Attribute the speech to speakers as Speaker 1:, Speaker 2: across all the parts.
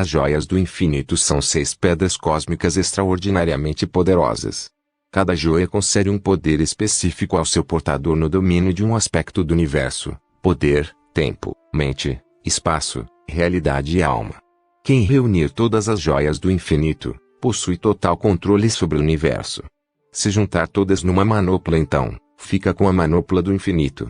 Speaker 1: As joias do infinito são 6 pedras cósmicas extraordinariamente poderosas. Cada joia concede um poder específico ao seu portador no domínio de um aspecto do universo: poder, tempo, mente, espaço, realidade e alma. Quem reunir todas as joias do infinito, possui total controle sobre o universo. Se juntar todas numa manopla, então, fica com a manopla do infinito.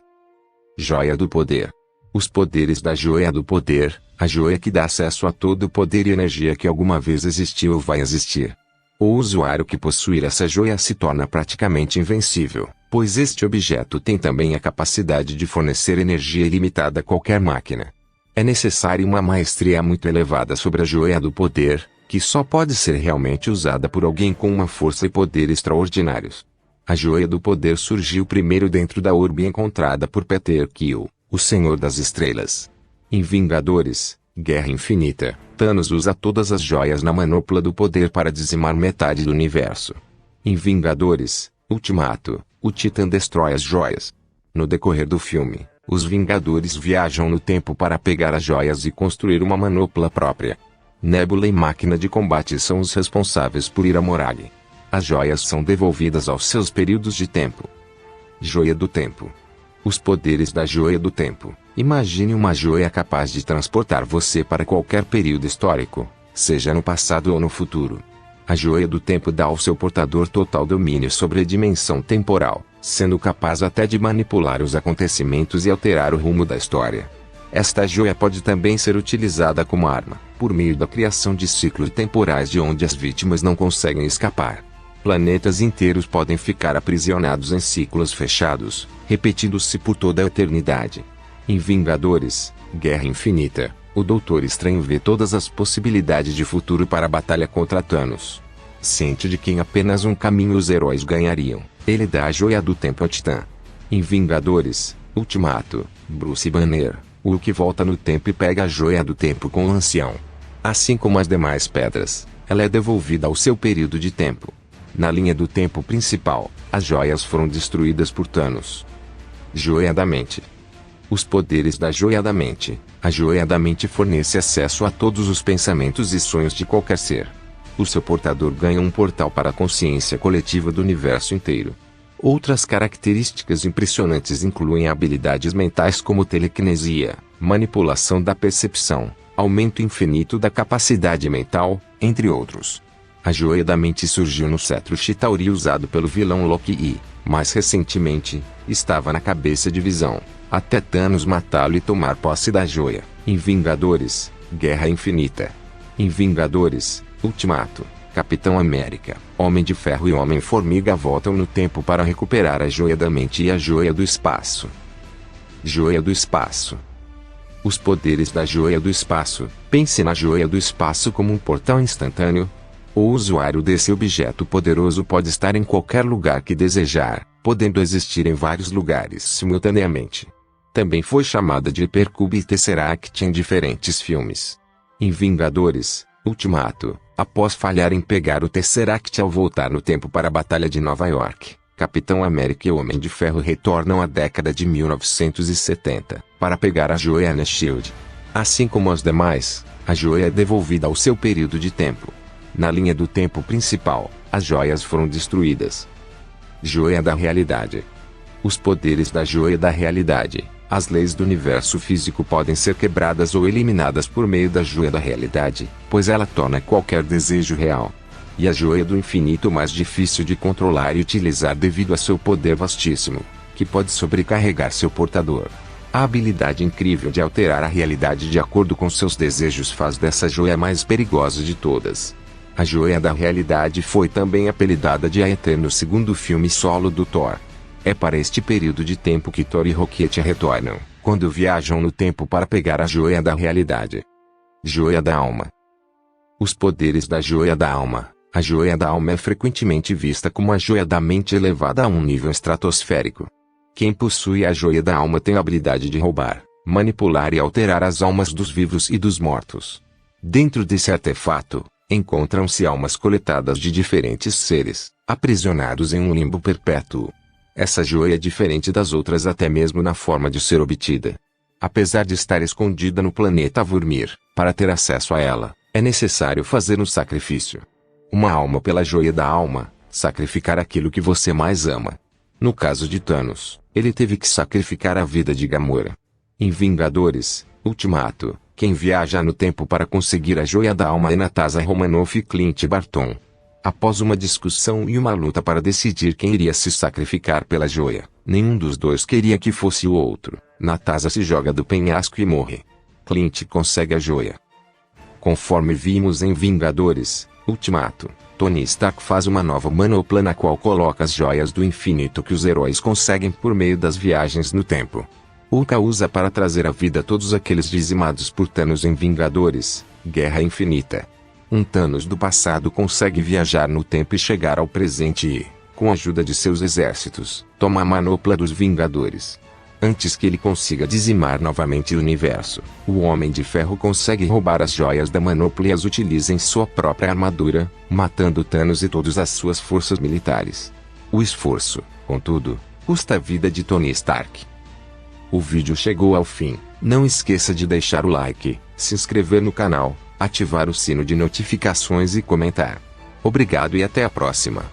Speaker 1: Joia do poder. Os poderes da joia do poder, a joia que dá acesso a todo o poder e energia que alguma vez existiu ou vai existir. O usuário que possuir essa joia se torna praticamente invencível, pois este objeto tem também a capacidade de fornecer energia ilimitada a qualquer máquina. É necessária uma maestria muito elevada sobre a joia do poder, que só pode ser realmente usada por alguém com uma força e poder extraordinários. A joia do poder surgiu primeiro dentro da orbe encontrada por Peter Quill, o Senhor das Estrelas. Em Vingadores, Guerra Infinita, Thanos usa todas as joias na manopla do poder para dizimar metade do universo. Em Vingadores, Ultimato, o Titã destrói as joias. No decorrer do filme, os Vingadores viajam no tempo para pegar as joias e construir uma manopla própria. Nebula e Máquina de Combate são os responsáveis por ir a Morag. As joias são devolvidas aos seus períodos de tempo. Joia do Tempo. Os poderes da Joia do Tempo. Imagine uma joia capaz de transportar você para qualquer período histórico, seja no passado ou no futuro. A Joia do Tempo dá ao seu portador total domínio sobre a dimensão temporal, sendo capaz até de manipular os acontecimentos e alterar o rumo da história. Esta joia pode também ser utilizada como arma, por meio da criação de ciclos temporais de onde as vítimas não conseguem escapar. Planetas inteiros podem ficar aprisionados em ciclos fechados, repetindo-se por toda a eternidade. Em Vingadores, Guerra Infinita, o Doutor Estranho vê todas as possibilidades de futuro para a batalha contra Thanos. Ciente de que em apenas um caminho os heróis ganhariam, ele dá a Joia do Tempo ao Titã. Em Vingadores, Ultimato, Bruce Banner, o Hulk volta no tempo e pega a Joia do Tempo com o Ancião. Assim como as demais pedras, ela é devolvida ao seu período de tempo. Na linha do tempo principal, as joias foram destruídas por Thanos. Joia da Mente. Os poderes da Joia da Mente. A Joia da Mente fornece acesso a todos os pensamentos e sonhos de qualquer ser. O seu portador ganha um portal para a consciência coletiva do universo inteiro. Outras características impressionantes incluem habilidades mentais como telequinesia, manipulação da percepção, aumento infinito da capacidade mental, entre outros. A Joia da Mente surgiu no cetro Chitauri usado pelo vilão Loki e, mais recentemente, estava na cabeça de Visão, até Thanos matá-lo e tomar posse da joia. Em Vingadores, Guerra Infinita. Em Vingadores, Ultimato, Capitão América, Homem de Ferro e Homem-Formiga voltam no tempo para recuperar a Joia da Mente e a Joia do Espaço. Joia do Espaço. Os poderes da Joia do Espaço. Pense na Joia do Espaço como um portal instantâneo. O usuário desse objeto poderoso pode estar em qualquer lugar que desejar, podendo existir em vários lugares simultaneamente. Também foi chamada de Hypercube e Tesseract em diferentes filmes. Em Vingadores, Ultimato, após falhar em pegar o Tesseract ao voltar no tempo para a Batalha de Nova York, Capitão América e Homem de Ferro retornam à década de 1970, para pegar a joia na SHIELD. Assim como as demais, a joia é devolvida ao seu período de tempo. Na linha do tempo principal, as joias foram destruídas. Joia da Realidade. Os poderes da Joia da Realidade. As leis do universo físico podem ser quebradas ou eliminadas por meio da Joia da Realidade, pois ela torna qualquer desejo real. E a Joia do Infinito mais difícil de controlar e utilizar devido a seu poder vastíssimo, que pode sobrecarregar seu portador. A habilidade incrível de alterar a realidade de acordo com seus desejos faz dessa joia a mais perigosa de todas. A Joia da Realidade foi também apelidada de Aether no segundo filme solo do Thor. É para este período de tempo que Thor e Rocket retornam, quando viajam no tempo para pegar a Joia da Realidade. Joia da Alma. Os poderes da Joia da Alma. A Joia da Alma é frequentemente vista como a Joia da Mente elevada a um nível estratosférico. Quem possui a Joia da Alma tem a habilidade de roubar, manipular e alterar as almas dos vivos e dos mortos. Dentro desse artefato, encontram-se almas coletadas de diferentes seres, aprisionados em um limbo perpétuo. Essa joia é diferente das outras até mesmo na forma de ser obtida. Apesar de estar escondida no planeta Vormir, para ter acesso a ela, É necessário fazer um sacrifício. Uma alma pela joia da alma, sacrificar aquilo que você mais ama. No caso de Thanos, ele teve que sacrificar a vida de Gamora. Em Vingadores, Ultimato, quem viaja no tempo para conseguir a joia da alma é Natasha Romanoff e Clint Barton. Após uma discussão e uma luta para decidir quem iria se sacrificar pela joia, nenhum dos dois queria que fosse o outro. Natasha se joga do penhasco e morre. Clint consegue a joia. Conforme vimos em Vingadores, Ultimato, Tony Stark faz uma nova manopla na qual coloca as joias do infinito que os heróis conseguem por meio das viagens no tempo. Hulk a usa para trazer à vida todos aqueles dizimados por Thanos em Vingadores, Guerra Infinita. Um Thanos do passado consegue viajar no tempo e chegar ao presente e, com a ajuda de seus exércitos, toma a manopla dos Vingadores. Antes que ele consiga dizimar novamente o universo, o Homem de Ferro consegue roubar as joias da manopla e as utiliza em sua própria armadura, matando Thanos e todas as suas forças militares. O esforço, contudo, custa a vida de Tony Stark. O vídeo chegou ao fim. Não esqueça de deixar o like, se inscrever no canal, ativar o sino de notificações e comentar. Obrigado e até a próxima.